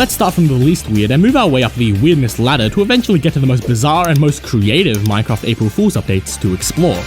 Let's start from the least weird and move our way up the weirdness ladder to eventually get to the most bizarre and most creative Minecraft April Fool's updates to explore.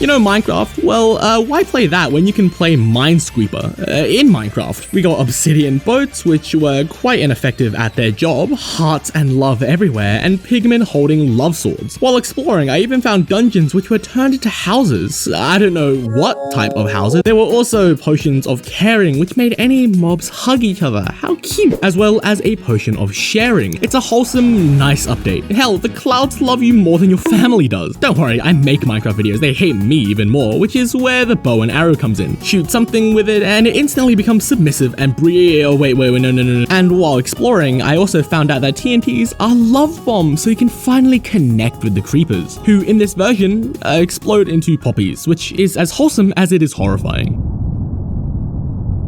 You know Minecraft? Well, why play that when you can play Minesweeper in Minecraft? We got obsidian boats, which were quite ineffective at their job, hearts and love everywhere, and pigmen holding love swords. While exploring, I even found dungeons which were turned into houses. I don't know what type of houses. There were also potions of caring, which made any mobs hug each other. How cute! As well as a potion of sharing. It's a wholesome, nice update. Hell, the clouds love you more than your family does. Don't worry, I make Minecraft videos. They hate me even more, which is where the bow and arrow comes in. Shoot something with it and it instantly becomes submissive and wait, no. And while exploring, I also found out that TNTs are love bombs, so you can finally connect with the creepers, who in this version explode into poppies, which is as wholesome as it is horrifying.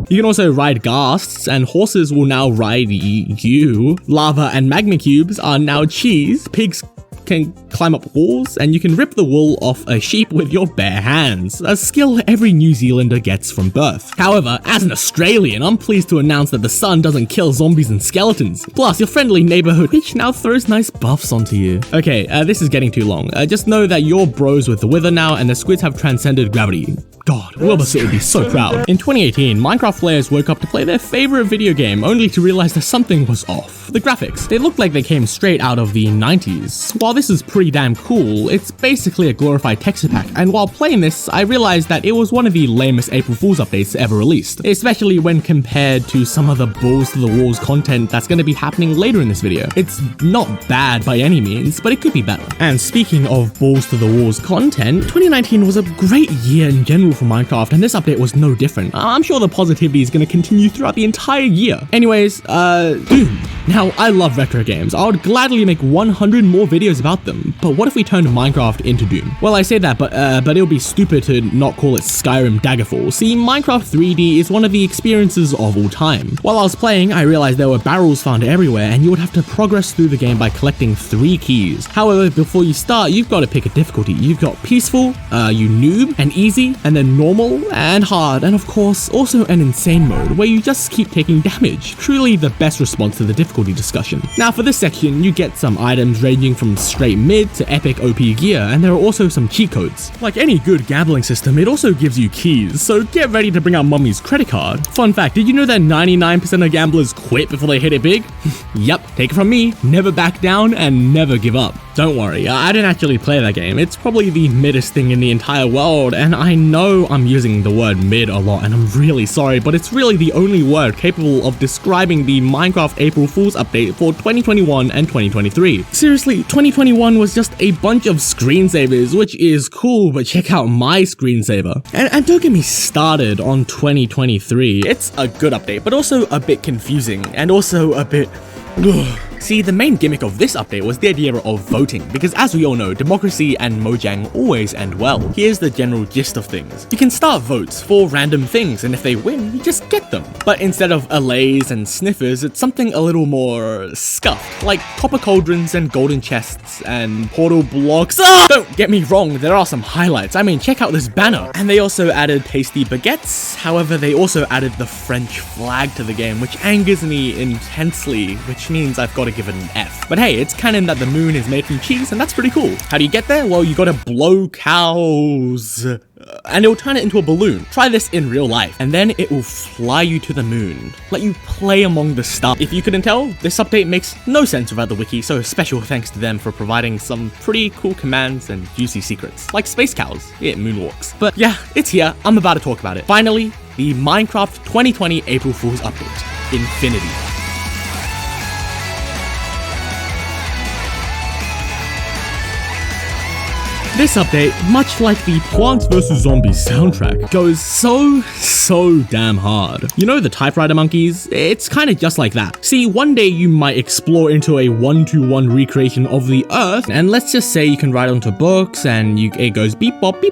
You can also ride ghasts, and horses will now ride you. Lava and magma cubes are now cheese. Pigs can climb up walls, and you can rip the wool off a sheep with your bare hands, a skill every New Zealander gets from birth. However, as an Australian, I'm pleased to announce that the sun doesn't kill zombies and skeletons. Plus, your friendly neighborhood witch now throws nice buffs onto you. Okay, this is getting too long. Just know that you're bros with the wither now, and the squids have transcended gravity. God, Wilbur would be so proud. In 2018, Minecraft players woke up to play their favorite video game, only to realize that something was off. The graphics. They looked like they came straight out of the 90s. While this is pretty damn cool, it's basically a glorified texture pack, and while playing this, I realized that it was one of the lamest April Fool's updates ever released, especially when compared to some of the balls to the walls content that's going to be happening later in this video. It's not bad by any means, but it could be better. And speaking of balls to the walls content, 2019 was a great year in general for Minecraft, and this update was no different. I'm sure the positivity is going to continue throughout the entire year. Anyways, Doom. Now, I love retro games. I would gladly make 100 more videos about them, but what if we turned Minecraft into Doom? Well, I say that, but it would be stupid to not call it Skyrim Daggerfall. See, Minecraft 3D is one of the experiences of all time. While I was playing, I realized there were barrels found everywhere, and you would have to progress through the game by collecting 3 keys. However, before you start, you've got to pick a difficulty. You've got peaceful, you noob, and easy, and then normal, and hard, and of course, also an insane mode, where you just keep taking damage. Truly the best response to the difficulty discussion. Now for this section, you get some items ranging from straight mid to epic OP gear, and there are also some cheat codes. Like any good gambling system, it also gives you keys, so get ready to bring out mommy's credit card. Fun fact, did you know that 99% of gamblers quit before they hit it big? Yep, take it from me, never back down and never give up. Don't worry, I didn't actually play that game. It's probably the middest thing in the entire world, and I know I'm using the word mid a lot, and I'm really sorry, but it's really the only word capable of describing the Minecraft April Fool's update for 2021 and 2023. Seriously, 2021 was just a bunch of screensavers, which is cool, but check out my screensaver. And don't get me started on 2023. It's a good update, but also a bit confusing, and also a bit... See, the main gimmick of this update was the idea of voting, because as we all know, democracy and Mojang always end well. Here's the general gist of things. You can start votes for random things, and if they win, you just get them. But instead of allays and sniffers, it's something a little more scuffed, like copper cauldrons and golden chests and portal blocks. Don't get me wrong, there are some highlights. I mean, check out this banner. And they also added tasty baguettes. However, they also added the French flag to the game, which angers me intensely, which means I've got to give it an F. But hey, it's canon that the moon is made from cheese, and that's pretty cool. How do you get there? Well, you gotta blow cows, and it'll turn it into a balloon. Try this in real life, and then it will fly you to the moon, let you play among the stars. If you couldn't tell, this update makes no sense without the wiki, so special thanks to them for providing some pretty cool commands and juicy secrets, like space cows. It moonwalks. But yeah, it's here. I'm about to talk about it. Finally, the Minecraft 2020 April Fool's update, Infinity. This update, much like the Plants vs. Zombies soundtrack, goes so damn hard. You know the typewriter monkeys? It's kinda just like that. See, one day you might explore into a 1-to-1 recreation of the Earth, and let's just say you can write onto books, and it goes beep bop,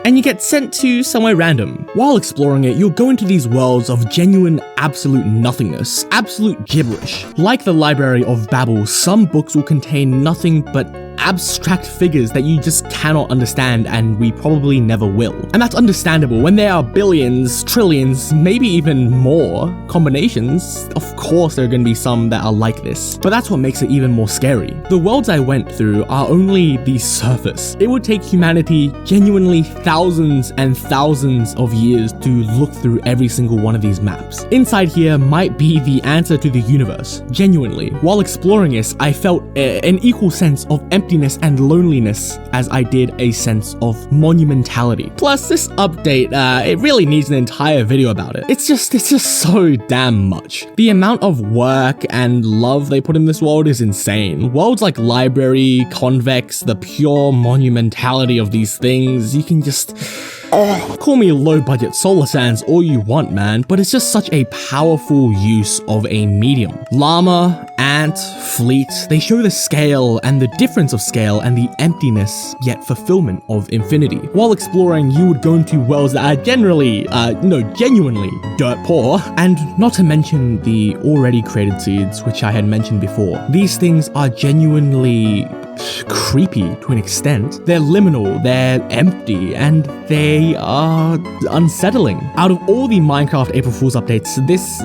and you get sent to somewhere random. While exploring it, you'll go into these worlds of genuine absolute nothingness, absolute gibberish. Like the Library of Babel, some books will contain nothing but abstract figures that you just cannot understand, and we probably never will. And that's understandable. When there are billions, trillions, maybe even more combinations, of course there are going to be some that are like this. But that's what makes it even more scary. The worlds I went through are only the surface. It would take humanity genuinely thousands and thousands of years to look through every single one of these maps. Inside here might be the answer to the universe, genuinely. While exploring this, I felt an equal sense of emptiness and loneliness as I did a sense of monumentality. Plus, this update, it really needs an entire video about it. It's just so damn much. The amount of work and love they put in this world is insane. Worlds like Library, Convex, the pure monumentality of these things, you can just... call me low budget Solar Sands all you want, man, but it's just such a powerful use of a medium. Llama, Ant, Fleet, they show the scale and the difference of scale and the emptiness yet fulfillment of infinity. While exploring, you would go into worlds that are genuinely dirt poor, and not to mention the already created seeds, which I had mentioned before. These things are genuinely creepy to an extent. They're liminal, they're empty, and they are unsettling. Out of all the Minecraft April Fool's updates, this,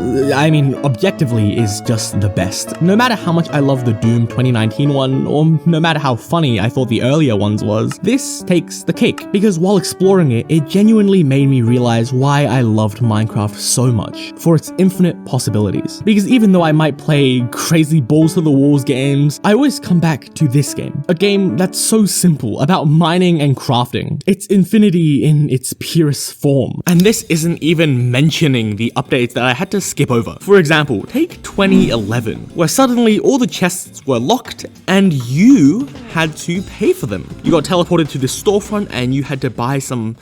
objectively is just the best. No matter how much I love the Doom 2019 one, or no matter how funny I thought the earlier ones was, this takes the cake. Because while exploring it, it genuinely made me realize why I loved Minecraft so much, for its infinite possibilities. Because even though I might play crazy balls to the walls games, I always come back to this game. A game that's so simple, about mining and crafting. It's infinity in its purest form. And this isn't even mentioning the updates that I had to skip over. For example, take 2011, where suddenly all the chests were locked and you had to pay for them. You got teleported to the storefront and you had to buy some...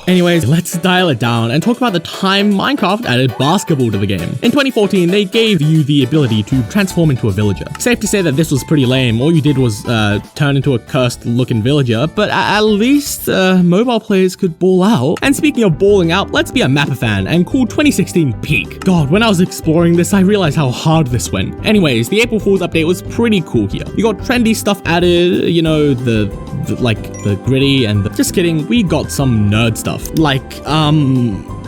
Anyways, let's dial it down and talk about the time Minecraft added basketball to the game. In 2014, they gave you the ability to transform into a villager. Safe to say that this was pretty lame. All you did was turn into a cursed looking villager, but at least mobile players could ball out. And speaking of balling out, let's be a Mappa fan and call 2016 peak. God, when I was exploring this, I realized how hard this went. Anyways, the April Fool's update was pretty cool here. You got trendy stuff added, you know, the gritty and the... Just kidding, we got some nerd stuff like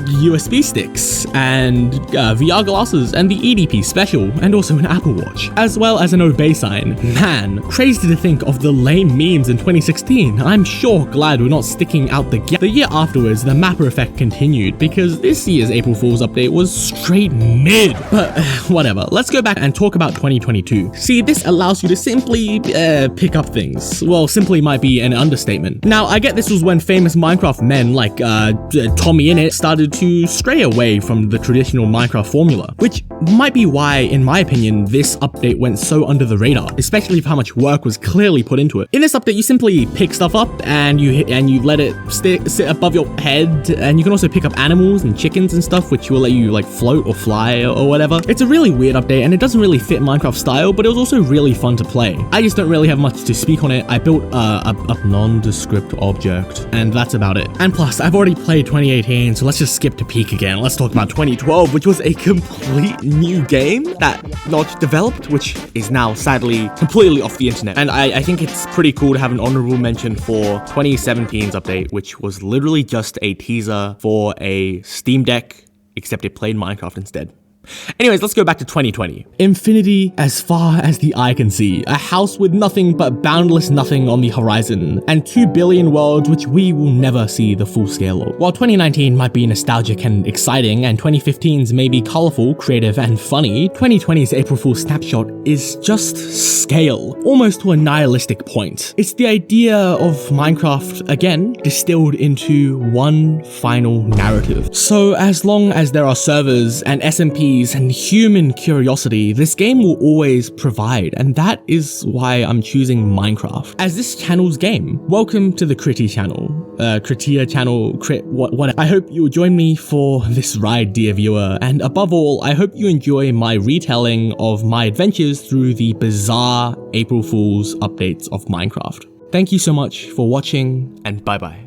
USB sticks and VR glasses and the EDP special and also an Apple Watch, as well as an obey sign. Man, crazy to think of the lame memes in 2016. I'm sure glad we're not sticking out the gap. The year afterwards, the Mappa effect continued because this year's April Fool's update was straight mid. But whatever, let's go back and talk about 2022. See, this allows you to simply pick up things. Well, simply might be an understatement. Now, I get this was when famous Minecraft men like Tommyinnit started to stray away from the traditional Minecraft formula, which might be why, in my opinion, this update went so under the radar, especially for how much work was clearly put into it. In this update, you simply pick stuff up and you let it sit above your head, and you can also pick up animals and chickens and stuff, which will let you like float or fly or whatever. It's a really weird update, and it doesn't really fit Minecraft style, but it was also really fun to play. I just don't really have much to speak on it. I built a nondescript object, and that's about it. And plus, I've already played 2018, so let's just skip to peak again. Let's talk about 2012, which was a complete new game that Notch developed, which is now sadly completely off the internet. And I think it's pretty cool to have an honorable mention for 2017's update, which was literally just a teaser for a Steam Deck, except it played Minecraft instead. Anyways, let's go back to 2020. Infinity as far as the eye can see. A house with nothing but boundless nothing on the horizon. And 2 billion worlds which we will never see the full scale of. While 2019 might be nostalgic and exciting, and 2015's may be colorful, creative, and funny, 2020's April Fool's snapshot is just scale. Almost to a nihilistic point. It's the idea of Minecraft, again, distilled into one final narrative. So as long as there are servers and Qsmp and human curiosity, this game will always provide, and that is why I'm choosing Minecraft as this channel's game. Welcome to the Critea channel. Critea channel, what? I hope you will join me for this ride, dear viewer, and above all, I hope you enjoy my retelling of my adventures through the bizarre April Fool's updates of Minecraft. Thank you so much for watching, and bye bye.